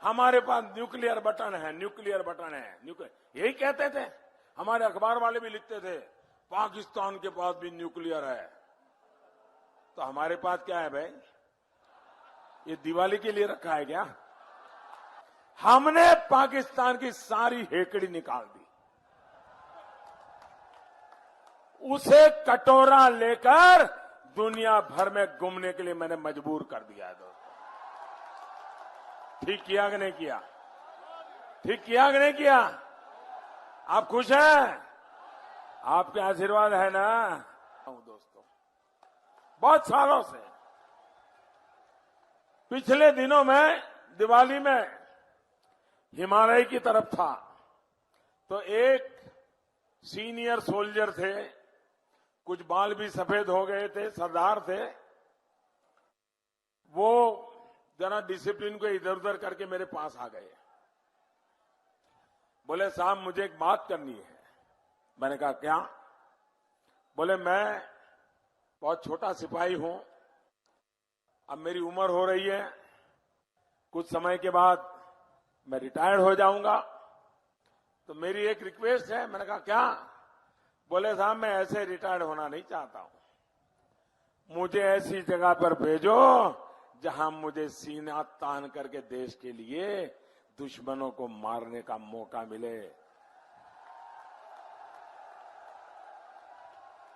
हमारे पास nuclear button है, nuclear button है, यही कहते थे। हमारे अखबार वाले भी लिखते थे पाकिस्तान के पास भी न्यूक्लियर है। तो हमारे पास क्या है भाई? ये दिवाली के लिए रखा है क्या? हमने पाकिस्तान की सारी हेकड़ी निकाल दी, उसे कटोरा लेकर दुनिया भर में घूमने के लिए मैंने मजबूर कर दिया है दोस्तों। ठीक किया कि नहीं किया? ठीक किया कि नहीं किया? आप खुश हैं? आपके आशीर्वाद है ना दोस्तों। बहुत सालों से, पिछले दिनों में दिवाली में हिमालय की तरफ था, तो एक सीनियर सोल्जर थे, कुछ बाल भी सफेद हो गए थे, सरदार थे, वो जरा डिसिप्लिन को इधर उधर करके मेरे पास आ गए। बोले साहब मुझे एक बात करनी है। मैंने कहा क्या? बोले मैं बहुत छोटा सिपाही हूं, अब मेरी उम्र हो रही है, कुछ समय के बाद मैं रिटायर्ड हो जाऊंगा, तो मेरी एक रिक्वेस्ट है। मैंने कहा क्या? बोले साहब मैं ऐसे रिटायर्ड होना नहीं चाहता हूं, मुझे ऐसी जगह पर भेजो जहां मुझे सीना तान करके देश के लिए दुश्मनों को मारने का मौका मिले।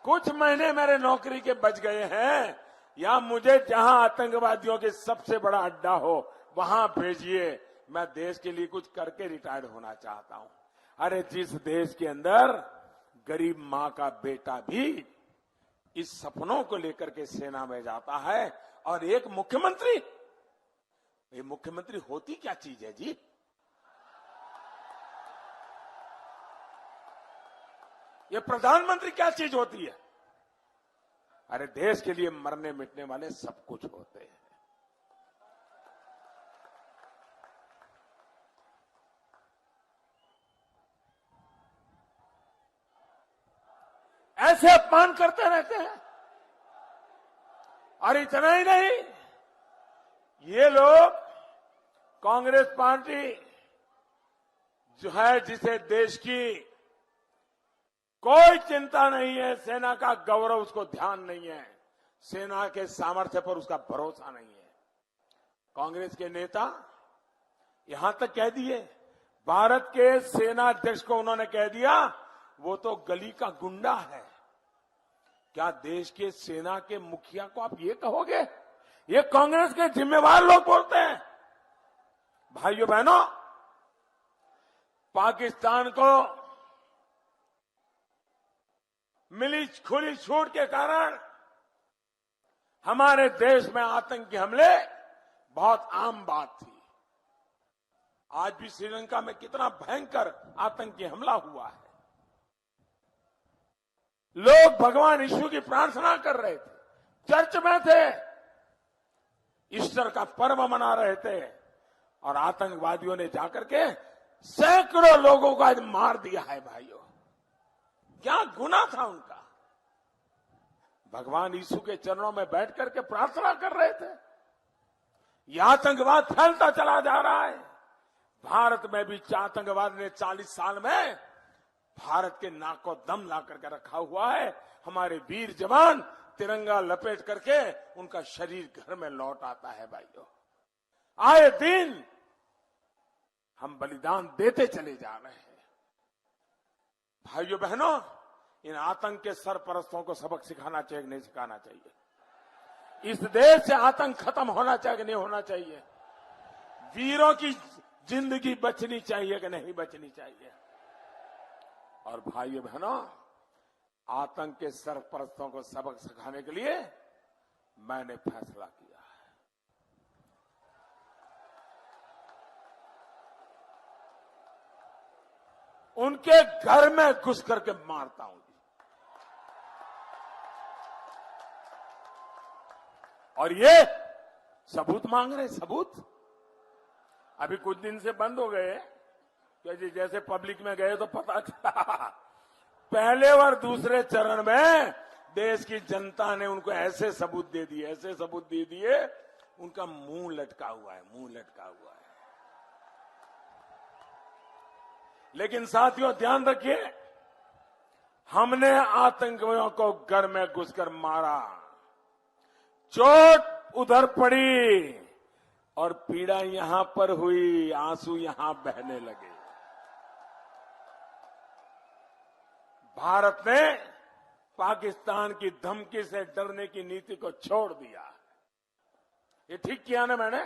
कुछ महीने मेरे नौकरी के बच गए हैं, या मुझे जहां आतंकवादियों के सबसे बड़ा अड्डा हो वहां भेजिए, मैं देश के लिए कुछ करके रिटायर्ड होना चाहता हूं। अरे जिस देश के अंदर गरीब मां का बेटा भी इस सपनों को लेकर के सेना में जाता है, और एक मुख्यमंत्री, ये मुख्यमंत्री होती क्या चीज है जी? ये प्रधानमंत्री क्या चीज होती है? अरे देश के लिए मरने मिटने वाले सब कुछ होते हैं। ऐसे अपमान करते रहते हैं। और इतना ही नहीं, ये लोग कांग्रेस पार्टी जो है, जिसे देश की कोई चिंता नहीं है, सेना का गौरव उसको ध्यान नहीं है, सेना के सामर्थ्य पर उसका भरोसा नहीं है, कांग्रेस के नेता यहां तक कह दिए, भारत के सेना अध्यक्ष को उन्होंने कह दिया वो तो गली का गुंडा है। क्या देश के सेना के मुखिया को आप ये कहोगे? ये कांग्रेस के जिम्मेवार लोग बोलते हैं। भाइयों बहनों, पाकिस्तान को मिली खुली छूट के कारण हमारे देश में आतंकी हमले बहुत आम बात थी। आज भी श्रीलंका में कितना भयंकर आतंकी हमला हुआ है। लोग भगवान यीशु की प्रार्थना कर रहे थे, चर्च में थे, ईस्टर का पर्व मना रहे थे, और आतंकवादियों ने जाकर के सैकड़ों लोगों को आज मार दिया है। भाइयों, क्या गुनाह था उनका? भगवान यीशु के चरणों में बैठ करके प्रार्थना कर रहे थे। यह आतंकवाद फैलता चला जा रहा है। भारत में भी आतंकवाद ने 40 साल में भारत के नाक को दम ला करके रखा हुआ है। हमारे वीर जवान तिरंगा लपेट करके उनका शरीर घर में लौट आता है। भाइयों, आए दिन हम बलिदान देते चले जा रहे हैं। भाइयों बहनों, इन आतंक के सरपरस्तों को सबक सिखाना चाहिए कि नहीं सिखाना चाहिए? इस देश से आतंक खत्म होना चाहिए कि नहीं होना चाहिए? वीरों की जिंदगी बचनी चाहिए कि नहीं बचनी चाहिए? और भाइयों बहनों, आतंक के सरपरस्तों को सबक सिखाने के लिए मैंने फैसला किया है। उनके घर में घुस करके मारता हूं। और ये सबूत मांग रहे, सबूत। अभी कुछ दिन से बंद हो गए, क्योंकि जैसे पब्लिक में गए तो पता चला पहले और दूसरे चरण में देश की जनता ने उनको ऐसे सबूत दे दिए, ऐसे सबूत दे दिए, उनका मुंह लटका हुआ है, मुंह लटका हुआ है। लेकिन साथियों ध्यान रखिए, हमने आतंकियों को घर में घुसकर मारा, चोट उधर पड़ी और पीड़ा यहां पर हुई, आंसू यहां बहने लगे। भारत ने पाकिस्तान की धमकी से डरने की नीति को छोड़ दिया। ये ठीक किया ना मैंने?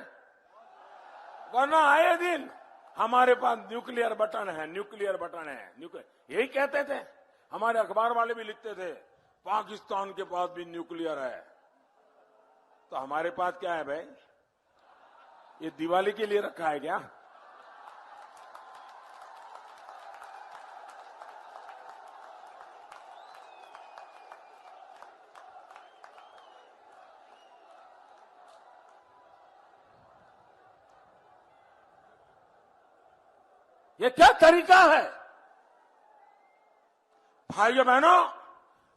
वरना आए दिन हमारे पास न्यूक्लियर बटन है, न्यूक्लियर बटन है, यही कहते थे। हमारे अखबार वाले भी लिखते थे पाकिस्तान के पास भी न्यूक्लियर है। तो हमारे पास क्या है भाई? ये दिवाली के लिए रखा है क्या? ये क्या तरीका है? भाइयों बहनों,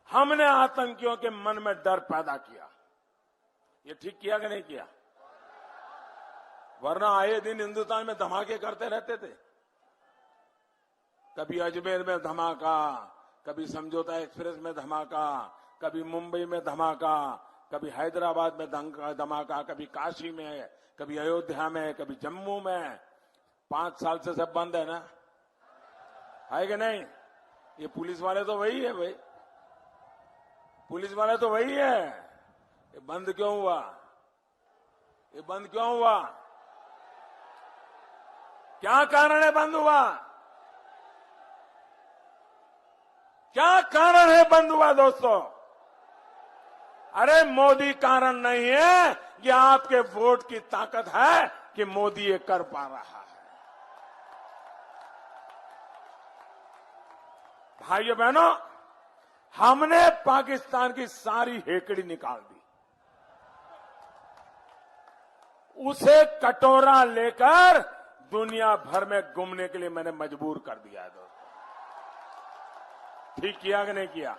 हमने आतंकियों के मन में डर पैदा किया। ये ठीक किया कि नहीं किया? वरना आए दिन हिंदुस्तान में धमाके करते रहते थे। कभी अजमेर में धमाका, कभी समझौता एक्सप्रेस में धमाका, कभी मुंबई में धमाका, कभी हैदराबाद में धमाका, कभी काशी में, कभी अयोध्या में, कभी जम्मू में। 5 साल से सब बंद है ना? है कि नहीं? ये पुलिस वाले तो वही है भाई, पुलिस वाले तो वही है। ये बंद क्यों हुआ? ये बंद क्यों हुआ? क्या कारण है बंद हुआ? क्या कारण है बंद हुआ दोस्तों? अरे मोदी कारण नहीं है, ये आपके वोट की ताकत है कि मोदी ये कर पा रहा है। भाइयों बहनों, हमने पाकिस्तान की सारी हेकड़ी निकाल दी, उसे कटोरा लेकर दुनिया भर में घूमने के लिए मैंने मजबूर कर दिया है दोस्तों। ठीक किया कि नहीं किया?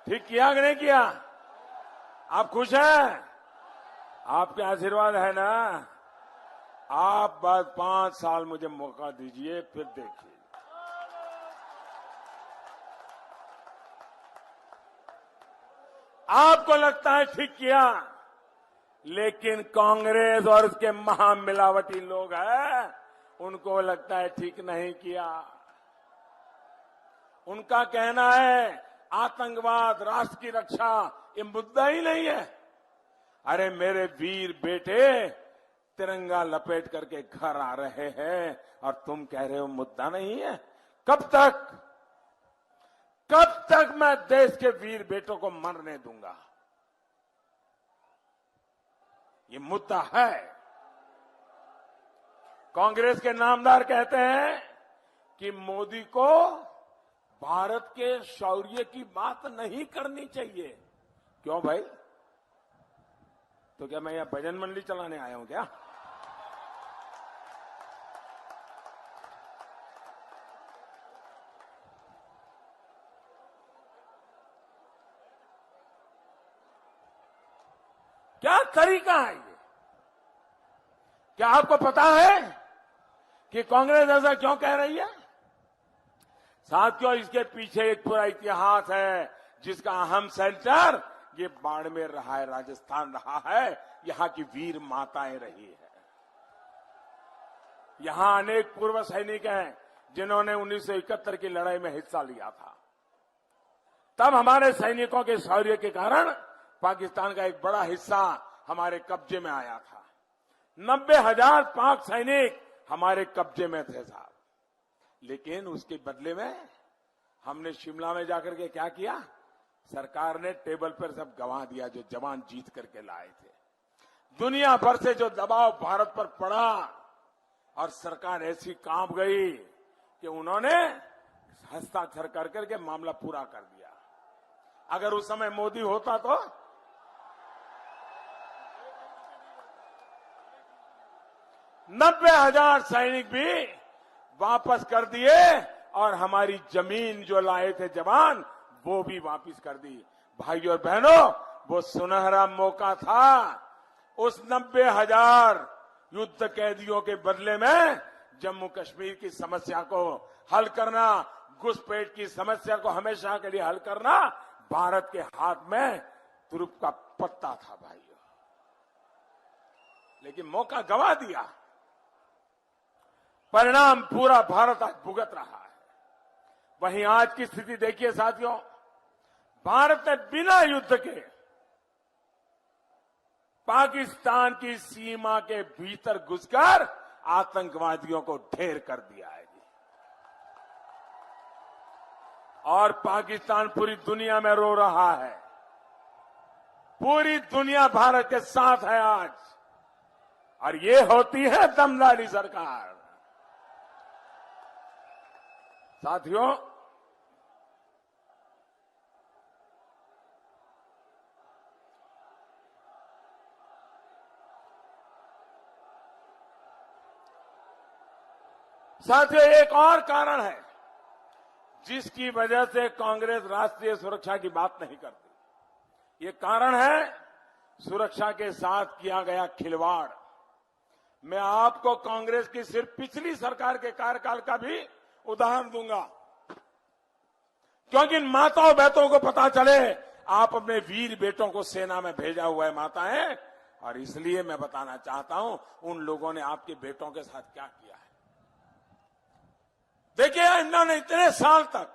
ठीक किया कि नहीं किया? आप खुश हैं? आपके आशीर्वाद है ना? आप बस 5 साल मुझे मौका दीजिए, फिर देखिए। आपको लगता है ठीक किया, लेकिन कांग्रेस और उसके महामिलावटी लोग हैं, उनको लगता है ठीक नहीं किया। उनका कहना है आतंकवाद, राष्ट्र की रक्षा ये मुद्दा ही नहीं है। अरे मेरे वीर बेटे तिरंगा लपेट करके घर आ रहे हैं और तुम कह रहे हो मुद्दा नहीं है। कब तक मैं देश के वीर बेटों को मरने दूंगा? ये मुद्दा है। कांग्रेस के नामदार कहते हैं कि मोदी को भारत के शौर्य की बात नहीं करनी चाहिए। क्यों भाई? तो क्या मैं यहां भजन मंडली चलाने आया हूं क्या? क्या तरीका है ये? क्या आपको पता है कि कांग्रेस ऐसा क्यों कह रही है? साथियों, इसके पीछे एक पूरा इतिहास है, जिसका अहम सेंटर ये बाड़मेर रहा है, राजस्थान रहा है। यहां की वीर माताएं रही है। यहां अनेक पूर्व सैनिक हैं जिन्होंने 1971 की लड़ाई में हिस्सा लिया था। तब हमारे सैनिकों के शौर्य के कारण पाकिस्तान का एक बड़ा हिस्सा हमारे कब्जे में आया था। 90,000 पाक सैनिक हमारे कब्जे में थे साहब। लेकिन उसके बदले में हमने शिमला में जाकर के क्या किया? सरकार ने टेबल पर सब गंवा दिया जो जवान जीत करके लाए थे। दुनिया भर से जो दबाव भारत पर पड़ा और सरकार ऐसी कांप गई कि उन्होंने हस्ताक्षर कर करके मामला पूरा कर दिया। अगर उस समय मोदी होता तो 90,000 सैनिक भी वापस कर दिए और हमारी जमीन जो लाए थे जवान, वो भी वापस कर दी। भाइयों और बहनों, वो सुनहरा मौका था। उस 90,000 युद्ध कैदियों के बदले में जम्मू कश्मीर की समस्या को हल करना, घुसपैठ की समस्या को हमेशा के लिए हल करना भारत के हाथ में तुरुप का पत्ता था भाइयों। लेकिन मौका गंवा दिया। परिणाम पूरा भारत आज भुगत रहा है। वहीं आज की स्थिति देखिए साथियों, भारत ने बिना युद्ध के पाकिस्तान की सीमा के भीतर घुसकर आतंकवादियों को ढेर कर दिया है। और पाकिस्तान पूरी दुनिया में रो रहा है। पूरी दुनिया भारत के साथ है आज। और ये होती है दमदारी सरकार। साथियों, एक और कारण है जिसकी वजह से कांग्रेस राष्ट्रीय सुरक्षा की बात नहीं करती। ये कारण है सुरक्षा के साथ किया गया खिलवाड़। मैं आपको कांग्रेस की सिर्फ पिछली सरकार के कार्यकाल का भी उदाहरण दूंगा, क्योंकि इन माताओं बहनों को पता चले आप अपने वीर बेटों को सेना में भेजा हुआ है माताएं, और इसलिए मैं बताना चाहता हूं उन लोगों ने आपके बेटों के साथ क्या किया है। देखिए, इन्होंने इतने साल तक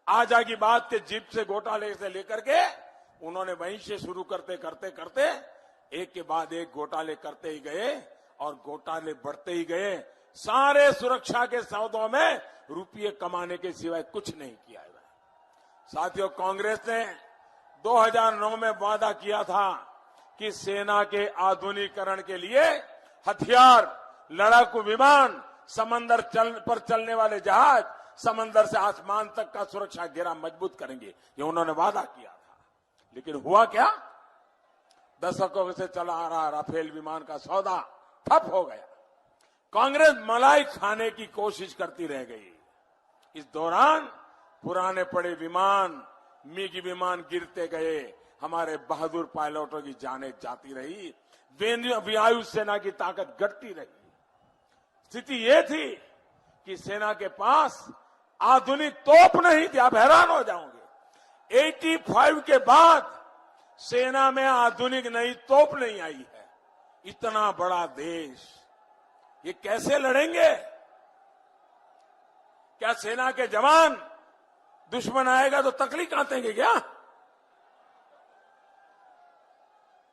आजादी बाद के जिप से घोटाले से लेकर के उन्होंने वहीं से शुरू करते करते करते एक के बाद एक घोटाले करते ही गए और घोटाले बढ़ते ही गए। सारे सुरक्षा के सौदों में रुपये कमाने के सिवाय कुछ नहीं किया है। साथियों, कांग्रेस ने 2009 में वादा किया था कि सेना के आधुनिकीकरण के लिए हथियार, लड़ाकू विमान, समंदर पर चलने वाले जहाज, समंदर से आसमान तक का सुरक्षा घेरा मजबूत करेंगे। ये उन्होंने वादा किया था। लेकिन हुआ क्या? दशकों से चला आ रहा राफेल विमान का सौदा ठप हो गया। कांग्रेस मलाई खाने की कोशिश करती रह गई। इस दौरान पुराने पड़े विमान, मिग विमान गिरते गए। हमारे बहादुर पायलटों की जानें जाती रही। वायु सेना की ताकत घटती रही। स्थिति ये थी कि सेना के पास आधुनिक तोप नहीं थी। आप हैरान हो जाओगे, 85 के बाद सेना में आधुनिक नई तोप नहीं आई है। इतना बड़ा देश, ये कैसे लड़ेंगे? क्या सेना के जवान दुश्मन आएगा तो तकलीफ काटेंगे क्या?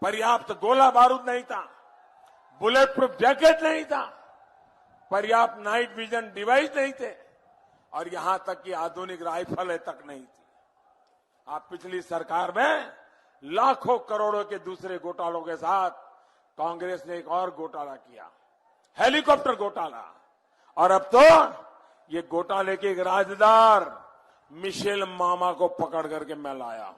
पर्याप्त गोला बारूद नहीं था, बुलेट प्रूफ जैकेट नहीं था, पर्याप्त नाइट विजन डिवाइस नहीं थे, और यहां तक कि आधुनिक राइफलें तक नहीं थी। आप पिछली सरकार में लाखों करोड़ों के दूसरे घोटालों के साथ कांग्रेस ने एक और घोटाला किया, हेलीकॉप्टर घोटाला। और अब तो ये घोटाले के एक राजदार मिशेल मामा को पकड़ करके मैं लाया हूं।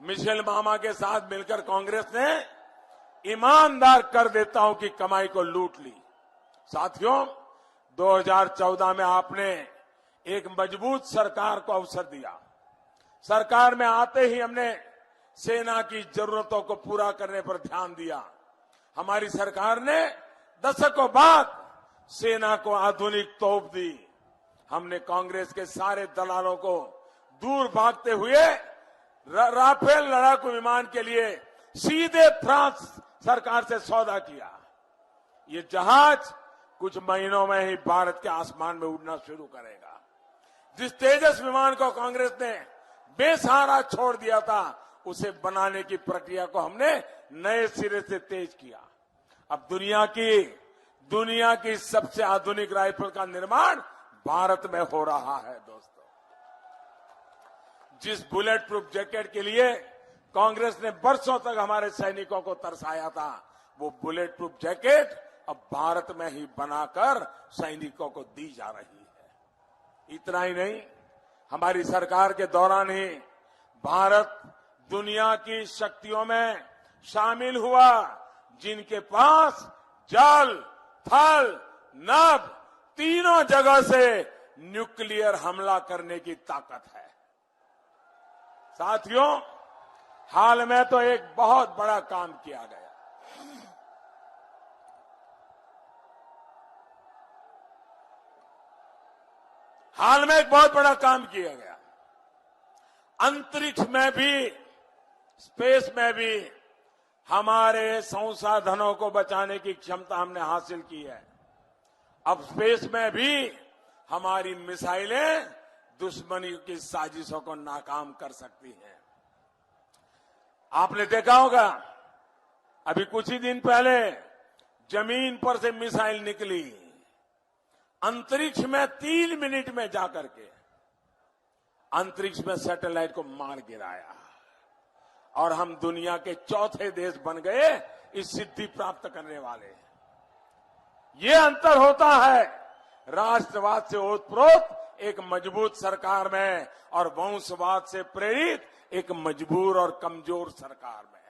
मिशेल मामा के साथ मिलकर कांग्रेस ने ईमानदार कर देता हूं कि कमाई को लूट ली। साथियों, 2014 में आपने एक मजबूत सरकार को अवसर दिया। सरकार में आते ही हमने सेना की जरूरतों को पूरा करने पर ध्यान दिया। हमारी सरकार ने दशकों बाद सेना को आधुनिक तोप दी। हमने कांग्रेस के सारे दलालों को दूर भागते हुए राफेल लड़ाकू विमान के लिए सीधे फ्रांस सरकार से सौदा किया। ये जहाज कुछ महीनों में ही भारत के आसमान में उड़ना शुरू करेगा। जिस तेजस विमान को कांग्रेस ने बेसहारा छोड़ दिया था, उसे बनाने की प्रक्रिया को हमने नए सिरे से तेज किया। अब दुनिया की सबसे आधुनिक राइफल का निर्माण भारत में हो रहा है। दोस्तों, जिस बुलेट प्रूफ जैकेट के लिए कांग्रेस ने वर्षों तक हमारे सैनिकों को तरसाया था, वो बुलेट प्रूफ जैकेट अब भारत में ही बनाकर सैनिकों को दी जा रही है। इतना ही नहीं, हमारी सरकार के दौरान ही भारत दुनिया की शक्तियों में शामिल हुआ जिनके पास जल, थल, नभ तीनों जगह से न्यूक्लियर हमला करने की ताकत है। साथियों, हाल में तो एक बहुत बड़ा काम किया गया। हाल में एक बहुत बड़ा काम किया गया। अंतरिक्ष में भी, स्पेस में भी हमारे संसाधनों को बचाने की क्षमता हमने हासिल की है। अब स्पेस में भी हमारी मिसाइलें दुश्मनी की साजिशों को नाकाम कर सकती हैं। आपने देखा होगा, अभी कुछ ही दिन पहले जमीन पर से मिसाइल निकली, अंतरिक्ष में 3 मिनट में जाकर के अंतरिक्ष में सैटेलाइट को मार गिराया और हम दुनिया के चौथे देश बन गए इस सिद्धि प्राप्त करने वाले। ये अंतर होता है राष्ट्रवाद से ओतप्रोत एक मजबूत सरकार में और वंशवाद से प्रेरित एक मजबूर और कमजोर सरकार में।